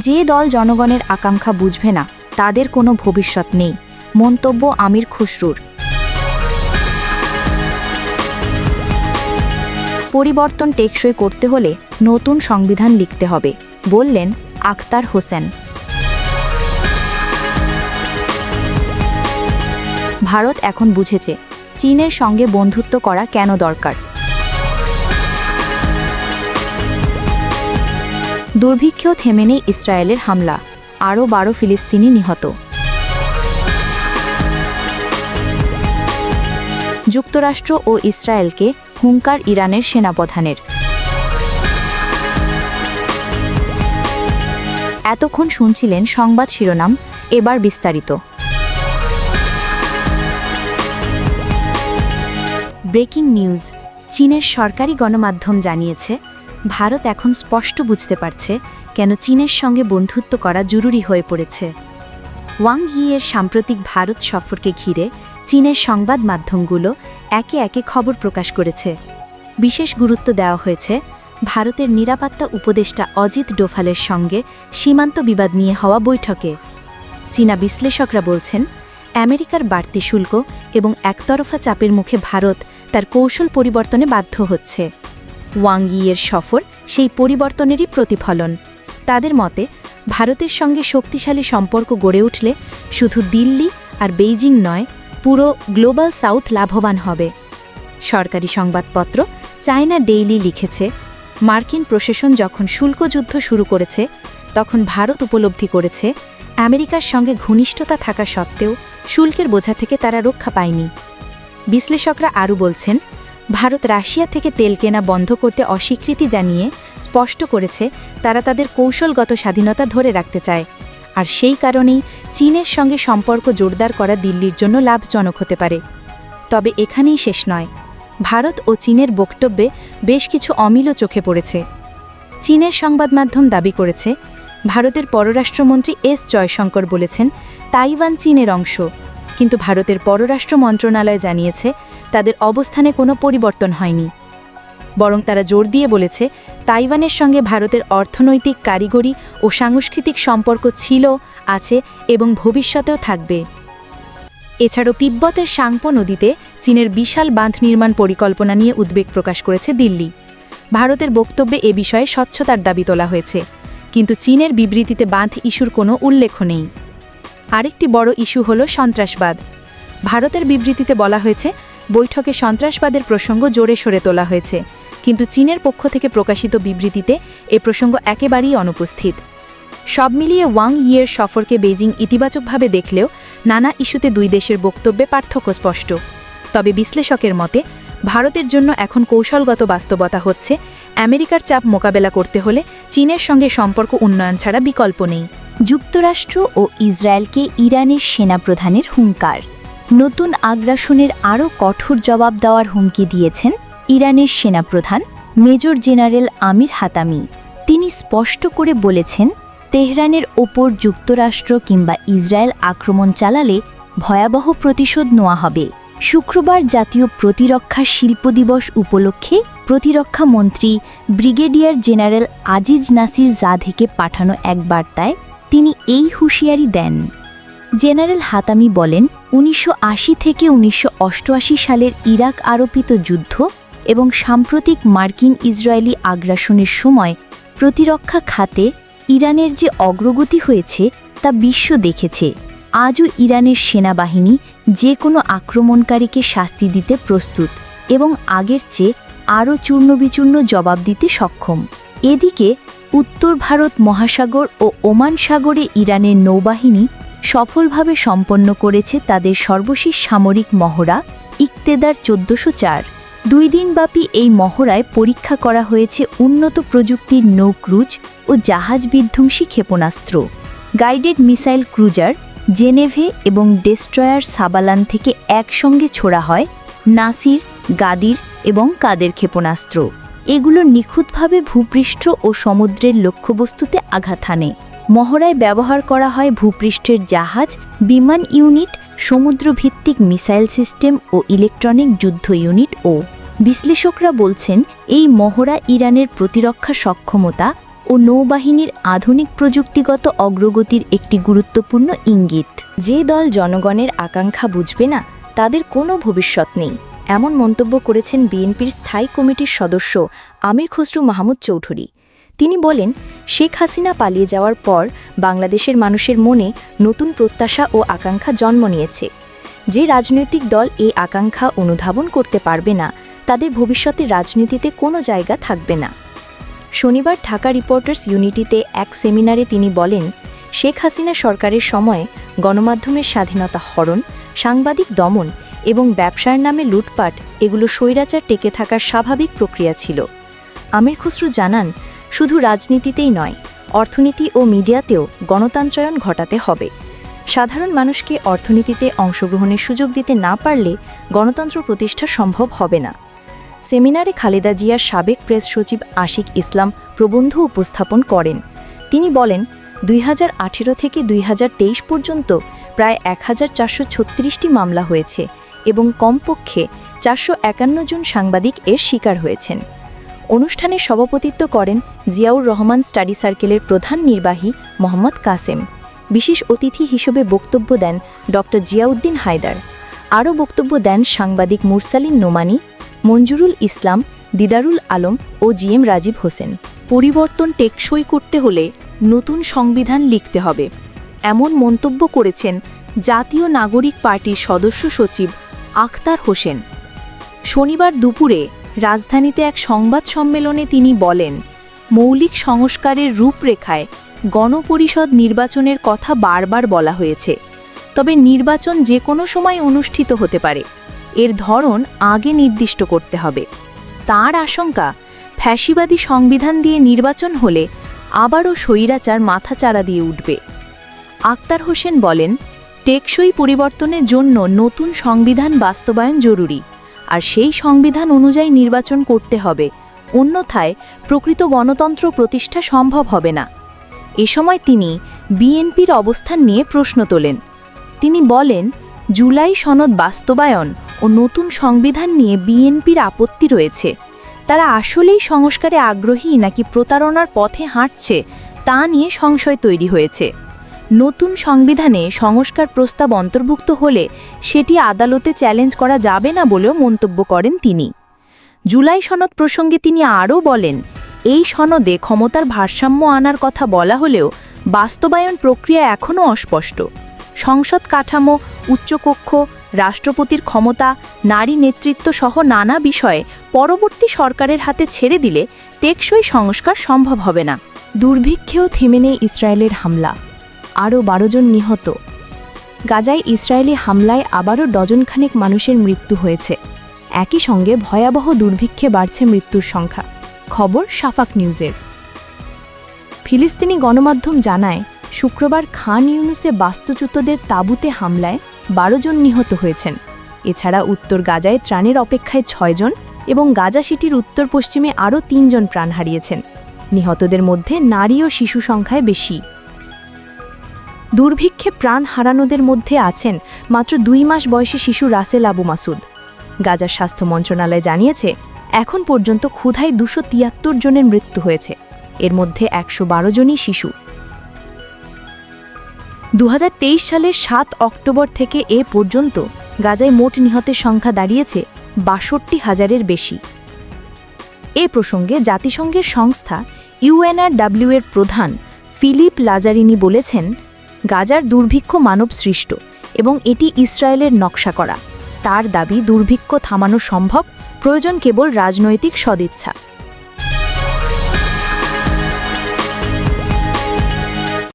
যে দল জনগণের আকাঙ্ক্ষা বুঝবে না তাদের কোনো ভবিষ্যৎ নেই, মন্তব্য আমির খুসরুর। পরিবর্তন টেকসই করতে হলে নতুন সংবিধান লিখতে হবে, বললেন আখতার হোসেন। ভারত এখন বুঝেছে চীনের সঙ্গে বন্ধুত্ব করা কেন দরকার। দুর্ভিক্ষেও থেমে নেই ইসরায়েলের হামলা, আরও 12 ফিলিস্তিনি নিহত। যুক্তরাষ্ট্র ও ইসরায়েলকে হুঙ্কার ইরানের সেনাপ্রধানের। এতক্ষণ শুনছিলেন সংবাদ শিরোনাম, এবার বিস্তারিত। Breaking news. চীনের সরকারি গণমাধ্যম জানিয়েছে ভারত এখন স্পষ্ট বুঝতে পারছে কেন চীনের সঙ্গে বন্ধুত্ব করা জরুরি হয়ে পড়েছে। ওয়াং ইয়ের সাম্প্রতিক ভারত সফরকে ঘিরে চীনের সংবাদ মাধ্যমগুলো একে একে খবর প্রকাশ করেছে। বিশেষ গুরুত্ব দেওয়া হয়েছে ভারতের নিরাপত্তা উপদেষ্টা অজিত ডোভালের সঙ্গে সীমান্ত বিবাদ নিয়ে হওয়া বৈঠকে। চীনা বিশ্লেষকরা বলছেন আমেরিকার বাড়তি শুল্ক এবং একতরফা চাপের মুখে ভারত তার কৌশল পরিবর্তনে বাধ্য হচ্ছে। ওয়াং ইয়ের সফর সেই পরিবর্তনেরই প্রতিফলন। তাদের মতে ভারতের সঙ্গে শক্তিশালী সম্পর্ক গড়ে উঠলে শুধু দিল্লি আর বেইজিং নয়, পুরো গ্লোবাল সাউথ লাভবান হবে। সরকারি সংবাদপত্র চায়না ডেইলি লিখেছে মার্কিন প্রশাসন যখন শুল্কযুদ্ধ শুরু করেছে তখন ভারত উপলব্ধি করেছে আমেরিকার সঙ্গে ঘনিষ্ঠতা থাকা সত্ত্বেও শুল্কের বোঝা থেকে তারা রক্ষা পায়নি। বিশ্লেষকরা আরও বলছেন ভারত রাশিয়া থেকে তেল কেনা বন্ধ করতে অস্বীকৃতি জানিয়ে স্পষ্ট করেছে তারা তাদের কৌশলগত স্বাধীনতা ধরে রাখতে চায়, আর সেই কারণেই চীনের সঙ্গে সম্পর্ক জোরদার করা দিল্লির জন্য লাভজনক হতে পারে। তবে এখানেই শেষ নয়। ভারত ও চীনের বক্তব্যে বেশ কিছু অমিলও চোখে পড়েছে। চীনের সংবাদ মাধ্যম দাবি করেছে ভারতের পররাষ্ট্রমন্ত্রী এস জয়শঙ্কর বলেছেন তাইওয়ান চীনের অংশ, কিন্তু ভারতের পররাষ্ট্র মন্ত্রণালয় জানিয়েছে তাদের অবস্থানে কোনো পরিবর্তন হয়নি। বরং তারা জোর দিয়ে বলেছে তাইওয়ানের সঙ্গে ভারতের অর্থনৈতিক, কারিগরি ও সাংস্কৃতিক সম্পর্ক ছিল, আছে এবং ভবিষ্যতেও থাকবে। এছাড়াও তিব্বতের সাংপো নদীতে চীনের বিশাল বাঁধ নির্মাণ পরিকল্পনা নিয়ে উদ্বেগ প্রকাশ করেছে দিল্লি। ভারতের বক্তব্যে এ বিষয়ে স্বচ্ছতার দাবি তোলা হয়েছে, কিন্তু চীনের বিবৃতিতে বাঁধ ইস্যুর কোনো উল্লেখ নেই। আরেকটি বড় ইস্যু হল সন্ত্রাসবাদ। ভারতের বিবৃতিতে বলা হয়েছে বৈঠকে সন্ত্রাসবাদের প্রসঙ্গ জোরে সরে তোলা হয়েছে, কিন্তু চীনের পক্ষ থেকে প্রকাশিত বিবৃতিতে এ প্রসঙ্গ একেবারেই অনুপস্থিত। সব মিলিয়ে ওয়াং ইয়ের সফরকে বেইজিং ইতিবাচকভাবে দেখলেও নানা ইস্যুতে দুই দেশের বক্তব্যে পার্থক্য স্পষ্ট। তবে বিশ্লেষকের মতে ভারতের জন্য এখন কৌশলগত বাস্তবতা হচ্ছে আমেরিকার চাপ মোকাবেলা করতে হলে চীনের সঙ্গে সম্পর্ক উন্নয়ন ছাড়া বিকল্প নেই। যুক্তরাষ্ট্র ও ইসরায়েলকে ইরানের সেনাপ্রধানের হুঙ্কার। নতুন আগ্রাসনের আরও কঠোর জবাব দেওয়ার হুমকি দিয়েছেন ইরানের সেনাপ্রধান মেজর জেনারেল আমির হাতামি। তিনি স্পষ্ট করে বলেছেন তেহরানের ওপর যুক্তরাষ্ট্র কিংবা ইসরায়েল আক্রমণ চালালে ভয়াবহ প্রতিশোধ নেওয়া হবে। শুক্রবার জাতীয় প্রতিরক্ষা শিল্প দিবস উপলক্ষে প্রতিরক্ষা মন্ত্রী ব্রিগেডিয়ার জেনারেল আজিজ নাসির জাদেহকে পাঠানো এক বার্তায় তিনি এই হুঁশিয়ারি দেন। জেনারেল হাতামি বলেন 1980 থেকে 1988 সালের ইরাক আরোপিত যুদ্ধ এবং সাম্প্রতিক মার্কিন ইসরায়েলি আগ্রাসনের সময় প্রতিরক্ষা খাতে ইরানের যে অগ্রগতি হয়েছে তা বিশ্ব দেখেছে। আজও ইরানের সেনাবাহিনী যে কোনো আক্রমণকারীকে শাস্তি দিতে প্রস্তুত এবং আগের চেয়ে আরও চূর্ণবিচূর্ণ জবাব দিতে সক্ষম। এদিকে উত্তর ভারত মহাসাগর ও ওমান সাগরে ইরানের নৌবাহিনী সফলভাবে সম্পন্ন করেছে তাদের সর্বশেষ সামরিক মহড়া ইকতেদার 1404। 2 দিনব্যাপী এই মহড়ায় পরীক্ষা করা হয়েছে উন্নত প্রযুক্তির নৌ ক্রুজ ও জাহাজ বিধ্বংসী ক্ষেপণাস্ত্র। গাইডেড মিসাইল ক্রুজার জেনেভে এবং ডেস্ট্রয়ার সাবালান থেকে একসঙ্গে ছোড়া হয় নাসির, গাদির এবং কাদের ক্ষেপণাস্ত্র। এগুলো নিখুঁতভাবে ভূপৃষ্ঠ ও সমুদ্রের লক্ষ্যবস্তুতে আঘাত হানে। মহড়ায় ব্যবহার করা হয় ভূপৃষ্ঠের জাহাজ, বিমান ইউনিট, সমুদ্রভিত্তিক মিসাইল সিস্টেম ও ইলেকট্রনিক যুদ্ধ ইউনিট। ও বিশ্লেষকরা বলছেন এই মহড়া ইরানের প্রতিরক্ষা সক্ষমতা ও নৌবাহিনীর আধুনিক প্রযুক্তিগত অগ্রগতির একটি গুরুত্বপূর্ণ ইঙ্গিত। যে দল জনগণের আকাঙ্ক্ষা বুঝবে না তাদের কোনো ভবিষ্যৎ নেই, এমন মন্তব্য করেছেন বিএনপির স্থায়ী কমিটির সদস্য আমির খসরু মাহমুদ চৌধুরী। তিনি বলেন, শেখ হাসিনা পালিয়ে যাওয়ার পর বাংলাদেশের মানুষের মনে নতুন প্রত্যাশা ও আকাঙ্ক্ষা জন্ম নিয়েছে। যে রাজনৈতিক দল এই আকাঙ্ক্ষা অনুধাবন করতে পারবে না তাদের ভবিষ্যতে রাজনীতিতে কোনো জায়গা থাকবে না। শনিবার ঢাকা রিপোর্টার্স ইউনিটিতে এক সেমিনারে তিনি বলেন, শেখ হাসিনা সরকারের সময়ে গণমাধ্যমের স্বাধীনতা হরণ, সাংবাদিক দমন এবং ব্যবসার নামে লুটপাট এগুলো স্বৈরাচার টেকে থাকার স্বাভাবিক প্রক্রিয়া ছিল। আমির খসরু জানান, শুধু রাজনীতিতেই নয়, অর্থনীতি ও মিডিয়াতেও গণতন্ত্রায়ন ঘটাতে হবে। সাধারণ মানুষকে অর্থনীতিতে অংশগ্রহণের সুযোগ দিতে না পারলে গণতন্ত্র প্রতিষ্ঠা সম্ভব হবে না। সেমিনারে খালেদা জিয়ার সাবেক প্রেস সচিব আশিক ইসলাম প্রবন্ধ উপস্থাপন করেন। তিনি বলেন, 2018 থেকে 2023 পর্যন্ত প্রায় 1436টি মামলা হয়েছে এবং কমপক্ষে 451 জন সাংবাদিক এর শিকার হয়েছেন। অনুষ্ঠানে সভাপতিত্ব করেন জিয়াউর রহমান স্টাডি সার্কেলের প্রধান নির্বাহী মোহাম্মদ কাসেম। বিশেষ অতিথি হিসেবে বক্তব্য দেন ড জিয়াউদ্দিন হায়দার। আরও বক্তব্য দেন সাংবাদিক মুরসালিন নোমানি, মঞ্জুরুল ইসলাম, দিদারুল আলম ও জিএম রাজীব হোসেন। পরিবর্তন টেকসই করতে হলে নতুন সংবিধান লিখতে হবে, এমন মন্তব্য করেছেন জাতীয় নাগরিক পার্টির সদস্য সচিব আখতার হোসেন। শনিবার দুপুরে রাজধানীতে এক সংবাদ সম্মেলনে তিনি বলেন, মৌলিক সংস্কারের রূপরেখায় গণপরিষদ নির্বাচনের কথা বারবার বলা হয়েছে, তবে নির্বাচন যে কোনো সময় অনুষ্ঠিত হতে পারে, এর ধরন আগে নির্দিষ্ট করতে হবে। তার আশঙ্কা, ফ্যাসিবাদী সংবিধান দিয়ে নির্বাচন হলে আবারও স্বৈরাচার মাথাচাড়া দিয়ে উঠবে। আখতার হোসেন বলেন, টেকসই পরিবর্তনের জন্য নতুন সংবিধান বাস্তবায়ন জরুরি, আর সেই সংবিধান অনুযায়ী নির্বাচন করতে হবে, অন্যথায় প্রকৃত গণতন্ত্র প্রতিষ্ঠা সম্ভব হবে না। এ সময় তিনি বিএনপির অবস্থান নিয়ে প্রশ্ন তোলেন। তিনি বলেন, জুলাই সনদ বাস্তবায়ন ও নতুন সংবিধান নিয়ে বিএনপির আপত্তি রয়েছে। তারা আসলেই সংস্কারে আগ্রহী নাকি প্রতারণার পথে হাঁটছে তা নিয়ে সংশয় তৈরি হয়েছে। নতুন সংবিধানে সংস্কার প্রস্তাব অন্তর্ভুক্ত হলে সেটি আদালতে চ্যালেঞ্জ করা যাবে না বলেও মন্তব্য করেন তিনি। জুলাই সনদ প্রসঙ্গে তিনি আরও বলেন, এই সনদে ক্ষমতার ভারসাম্য আনার কথা বলা হলেও বাস্তবায়ন প্রক্রিয়া এখনও অস্পষ্ট। সংসদ কাঠামো, উচ্চকক্ষ, রাষ্ট্রপতির ক্ষমতা, নারী নেতৃত্ব সহ নানা বিষয়ে পরবর্তী সরকারের হাতে ছেড়ে দিলে টেকসই সংস্কার সম্ভব হবে না। দুর্ভিক্ষেও থেমে নেই ইসরায়েলের হামলা, আরও 12 জন নিহত। গাজায় ইসরায়েলি হামলায় আবারও ডজনখানেক মানুষের মৃত্যু হয়েছে। একই সঙ্গে ভয়াবহ দুর্ভিক্ষে বাড়ছে মৃত্যুর সংখ্যা। খবর শাফাক নিউজের। ফিলিস্তিনি গণমাধ্যম জানায়, শুক্রবার খান ইউনুসে বাস্তুচ্যুতদের তাঁবুতে হামলায় 12 জন নিহত হয়েছেন। এছাড়া উত্তর গাজায় ত্রাণের অপেক্ষায় 6 জন এবং গাজা সিটির উত্তর পশ্চিমে আরও 3 জন প্রাণ হারিয়েছেন। নিহতদের মধ্যে নারী ও শিশু সংখ্যায় বেশি। দুর্ভিক্ষে প্রাণ হারানোদের মধ্যে আছেন মাত্র 2 মাস বয়সী শিশু রাসেল আবু মাসুদ। গাজার স্বাস্থ্য মন্ত্রণালয় জানিয়েছে, এখন পর্যন্ত ক্ষুধায় 273 জনের মৃত্যু হয়েছে, এর মধ্যে 112 জনই শিশু। 2023 সালের 7 অক্টোবর থেকে এ পর্যন্ত গাজায় মোট নিহতের সংখ্যা দাঁড়িয়েছে 62,000-এর বেশি। এ প্রসঙ্গে জাতিসংঘের সংস্থা UNRW এর প্রধান ফিলিপ লাজারিনি বলেছেন, গাজার দুর্ভিক্ষ মানব সৃষ্ট এবং এটি ইসরায়েলের নকশা করা। তার দাবি, দুর্ভিক্ষ থামানো সম্ভব, প্রয়োজন কেবল রাজনৈতিক সদিচ্ছা।